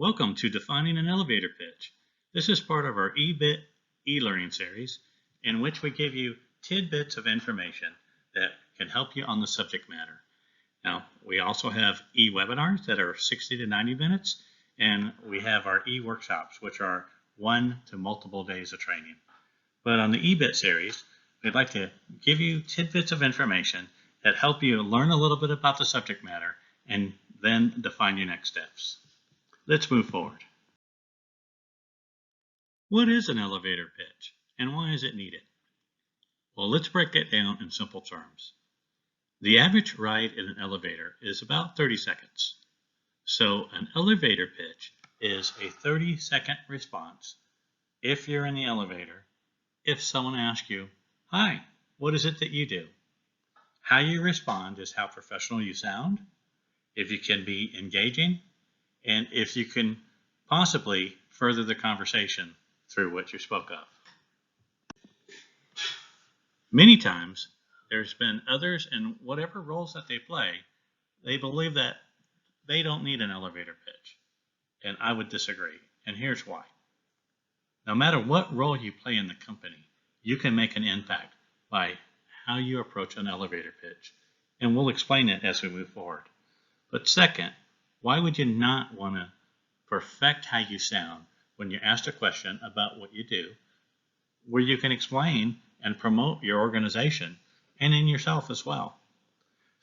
Welcome to Defining an Elevator Pitch. This is part of our eBit e-learning series in which we give you tidbits of information that can help you on the subject matter. Now, we also have e-webinars that are 60 to 90 minutes, and we have our e-workshops, which are 1 to multiple days of training. But on the eBit series, we'd like to give you tidbits of information that help you learn a little bit about the subject matter and then define your next steps. Let's move forward. What is an elevator pitch and why is it needed? Well, let's break it down in simple terms. The average ride in an elevator is about 30 seconds. So an elevator pitch is a 30-second response if you're in the elevator, if someone asks you, "Hi, what is it that you do?" How you respond is how professional you sound, if you can be engaging, and if you can possibly further the conversation through what you spoke of. Many times, there's been others in whatever roles that they play, they believe that they don't need an elevator pitch. And I would disagree. And here's why. No matter what role you play in the company, you can make an impact by how you approach an elevator pitch. And we'll explain it as we move forward. But second, why would you not want to perfect how you sound when you're asked a question about what you do, where you can explain and promote your organization and in yourself as well?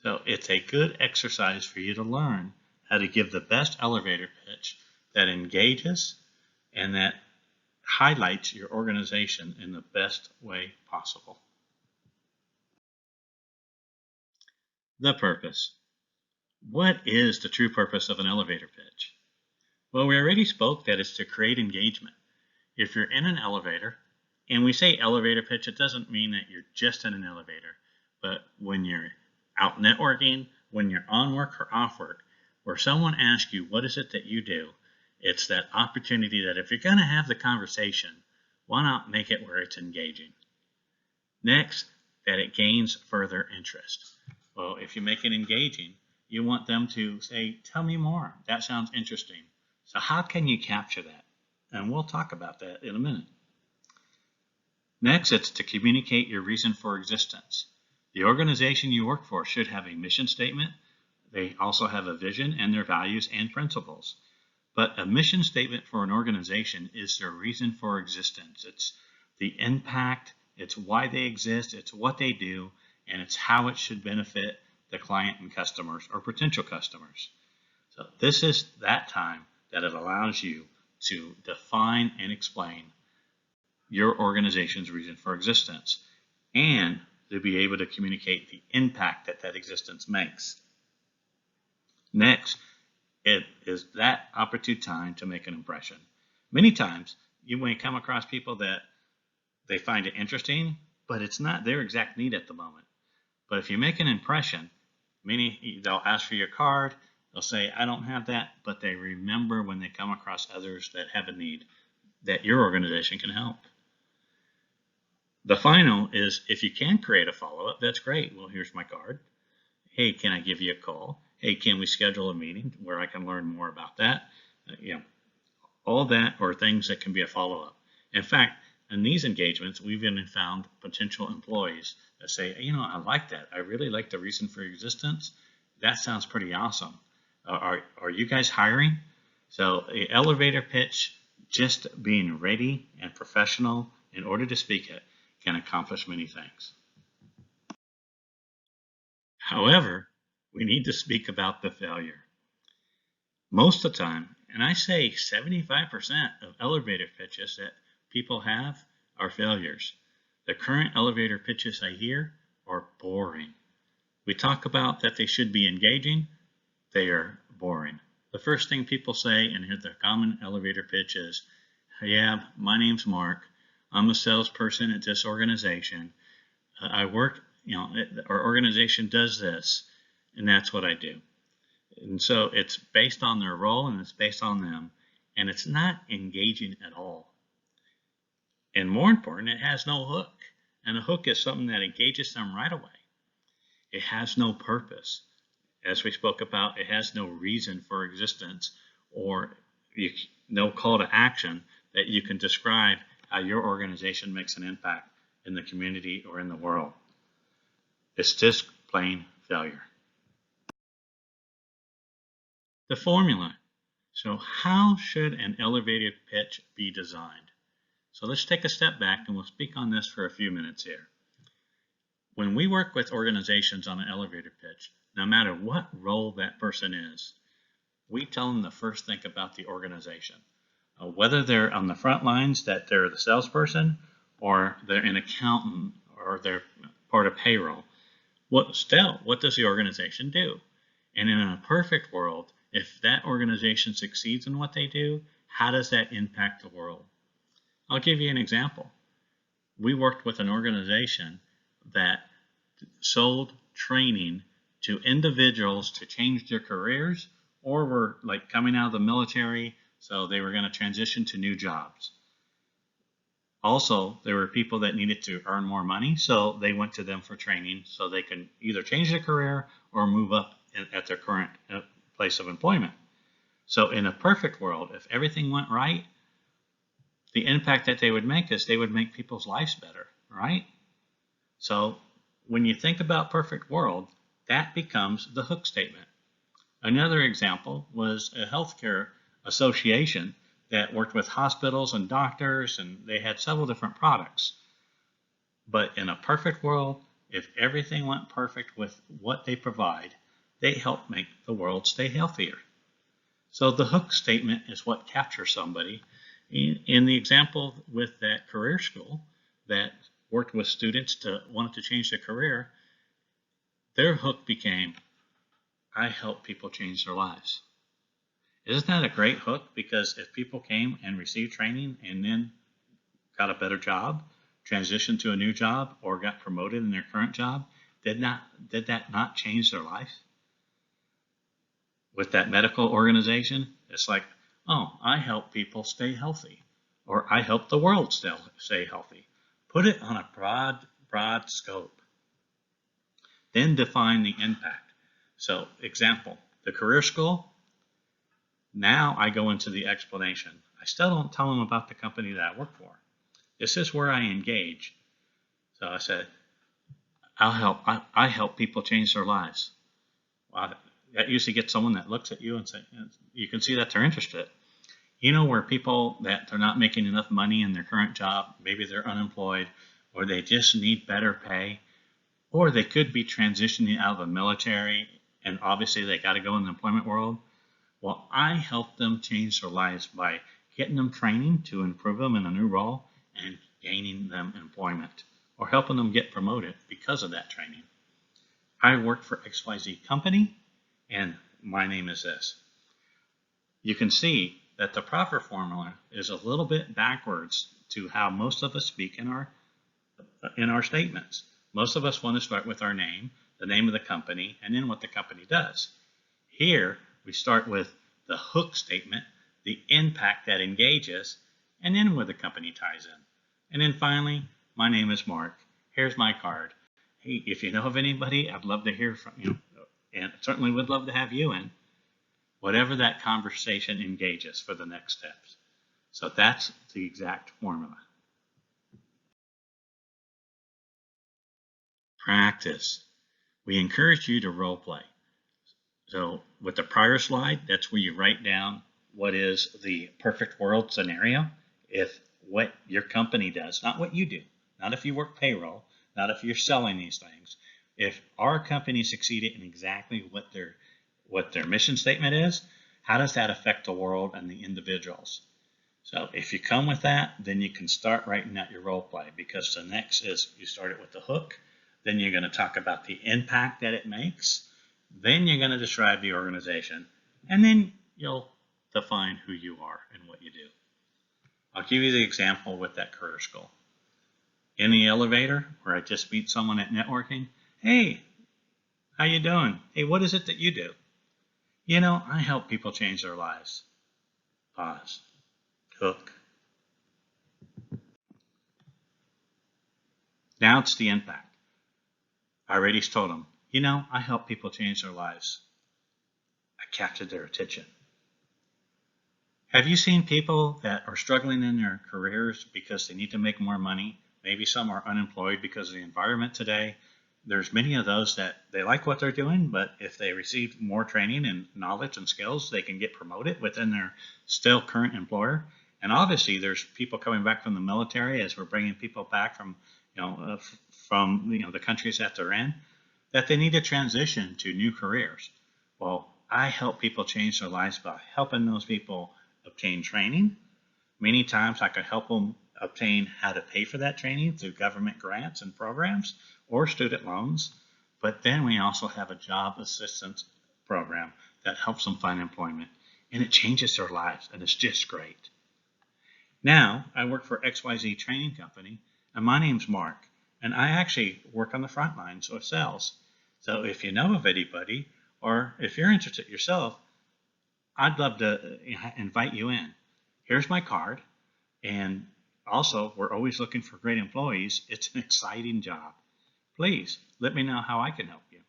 So it's a good exercise for you to learn how to give the best elevator pitch that engages and that highlights your organization in the best way possible. The purpose. What is the true purpose of an elevator pitch? Well, we already spoke that it's to create engagement. If you're in an elevator, and we say elevator pitch, it doesn't mean that you're just in an elevator, but when you're out networking, when you're on work or off work, where someone asks you, what is it that you do? It's that opportunity that if you're going to have the conversation, why not make it where it's engaging? Next, that it gains further interest. Well, if you make it engaging, you want them to say, tell me more. That sounds interesting. So how can you capture that? And we'll talk about that in a minute. Next, it's to communicate your reason for existence. The organization you work for should have a mission statement. They also have a vision and their values and principles. But a mission statement for an organization is their reason for existence. It's the impact, it's why they exist, it's what they do, and it's how it should benefit the client and customers or potential customers. So this is that time that it allows you to define and explain your organization's reason for existence and to be able to communicate the impact that that existence makes. Next, it is that opportune time to make an impression. Many times you may come across people that they find it interesting, but it's not their exact need at the moment. But if you make an impression, they'll ask for your card, they'll say, I don't have that, but they remember when they come across others that have a need that your organization can help. The final is if you can create a follow-up, that's great. Well, here's my card. Hey, can I give you a call? Hey, can we schedule a meeting where I can learn more about that? All that are things that can be a follow-up. In fact, in these engagements, we've even found potential employees that say, I like that. I really like the reason for existence. That sounds pretty awesome. Are you guys hiring? So an elevator pitch, just being ready and professional in order to speak it, can accomplish many things. However, we need to speak about the failure. Most of the time, and I say 75% of elevator pitches that people have are failures. The current elevator pitches I hear are boring. We talk about that they should be engaging. They are boring. The first thing people say, and here's the common elevator pitch is, yeah, my name's Mark. I'm a salesperson at this organization. I work, our organization does this, and that's what I do. And so it's based on their role and it's based on them, and it's not engaging at all. And more important, it has no hook. And a hook is something that engages them right away. It has no purpose. As we spoke about, it has no reason for existence or no call to action that you can describe how your organization makes an impact in the community or in the world. It's just plain failure. The formula. So how should an elevator pitch be designed? So let's take a step back and we'll speak on this for a few minutes here. When we work with organizations on an elevator pitch, no matter what role that person is, we tell them to first think about the organization. Whether they're on the front lines, that they're the salesperson, or they're an accountant, or they're part of payroll. What does the organization do? And in a perfect world, if that organization succeeds in what they do, how does that impact the world? I'll give you an example. We worked with an organization that sold training to individuals to change their careers, or were like coming out of the military, so they were going to transition to new jobs. Also, there were people that needed to earn more money, so they went to them for training so they can either change their career or move up at their current place of employment. So in a perfect world, if everything went right, the impact that they would make is they would make people's lives better, right? So when you think about perfect world, that becomes the hook statement. Another example was a healthcare association that worked with hospitals and doctors, and they had several different products. But in a perfect world, if everything went perfect with what they provide, they help make the world stay healthier. So the hook statement is what captures somebody. In the example with that career school that worked with students to wanted to change their career, their hook became, I help people change their lives. Isn't that a great hook? Because if people came and received training and then got a better job, transitioned to a new job, or got promoted in their current job, did that not change their life? With that medical organization, it's like, oh, I help people stay healthy, or I help the world stay healthy. Put it on a broad scope. Then define the impact. So, example, the career school. Now I go into the explanation. I still don't tell them about the company that I work for. This is where I engage. So I said, I help people change their lives. Wow, that usually gets someone that looks at you and say, you can see that they're interested. You know, where people that they're not making enough money in their current job, maybe they're unemployed, or they just need better pay, or they could be transitioning out of the military, and obviously they got to go in the employment world. Well, I help them change their lives by getting them training to improve them in a new role and gaining them employment, or helping them get promoted because of that training. I work for XYZ company, and my name is this. You can see that the proper formula is a little bit backwards to how most of us speak in our statements. Most of us want to start with our name, the name of the company, and then what the company does. Here, we start with the hook statement, the impact that engages, and then where the company ties in. And then finally, my name is Mark. Here's my card. Hey, if you know of anybody, I'd love to hear from you, and certainly would love to have you in. Whatever that conversation engages for the next steps. So that's the exact formula. Practice. We encourage you to role play. So with the prior slide, that's where you write down what is the perfect world scenario. If what your company does, not what you do, not if you work payroll, not if you're selling these things. If our company succeeded in exactly what their mission statement is, how does that affect the world and the individuals? So if you come with that, then you can start writing out your role play, because the next is you start it with the hook, then you're going to talk about the impact that it makes, then you're going to describe the organization, and then you'll define who you are and what you do. I'll give you the example with that career school. In the elevator, where I just meet someone at networking, hey, how you doing? Hey, what is it that you do? You know, I help people change their lives. Pause. Hook. Now it's the impact. I already told them, you know, I help people change their lives. I captured their attention. Have you seen people that are struggling in their careers because they need to make more money? Maybe some are unemployed because of the environment today. There's many of those that they like what they're doing, but if they receive more training and knowledge and skills, they can get promoted within their still current employer. And obviously, there's people coming back from the military as we're bringing people back from, the countries that they're in, that they need to transition to new careers. Well, I help people change their lives by helping those people obtain training. Many times I could help them obtain how to pay for that training through government grants and programs or student loans. But then we also have a job assistance program that helps them find employment, and it changes their lives, and it's just great. Now I work for XYZ Training Company, and my name's Mark, and I actually work on the front lines of sales. So if you know of anybody, or if you're interested yourself, I'd love to invite you in. Here's my card, and also we're always looking for great employees. It's an exciting job. Please let me know how I can help you.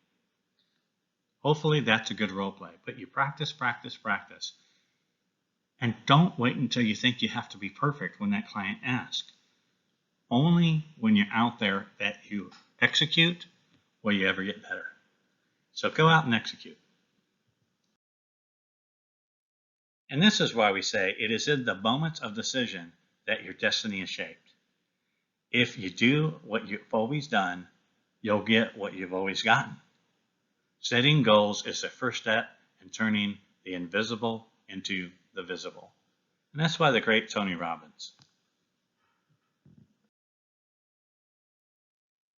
Hopefully that's a good role play, but you practice, practice, practice. And don't wait until you think you have to be perfect when that client asks. Only when you're out there that you execute will you ever get better. So go out and execute. And this is why we say it is in the moments of decision that your destiny is shaped. If you do what you've always done, you'll get what you've always gotten. Setting goals is the first step in turning the invisible into the visible. And that's by the great Tony Robbins.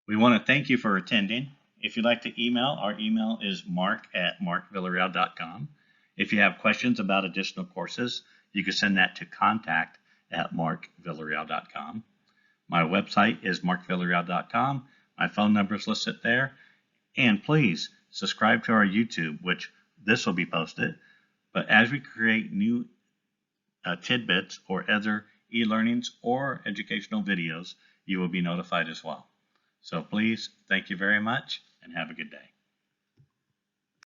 We want to thank you for attending. If you'd like to email, our email is mark@markvillarreal.com. If you have questions about additional courses, you can send that to contact@markvillarreal.com. My website is markvillarreal.com. My phone number is listed there. And please subscribe to our YouTube, which this will be posted. But as we create new tidbits or other e-learnings or educational videos, you will be notified as well. So please, thank you very much and have a good day.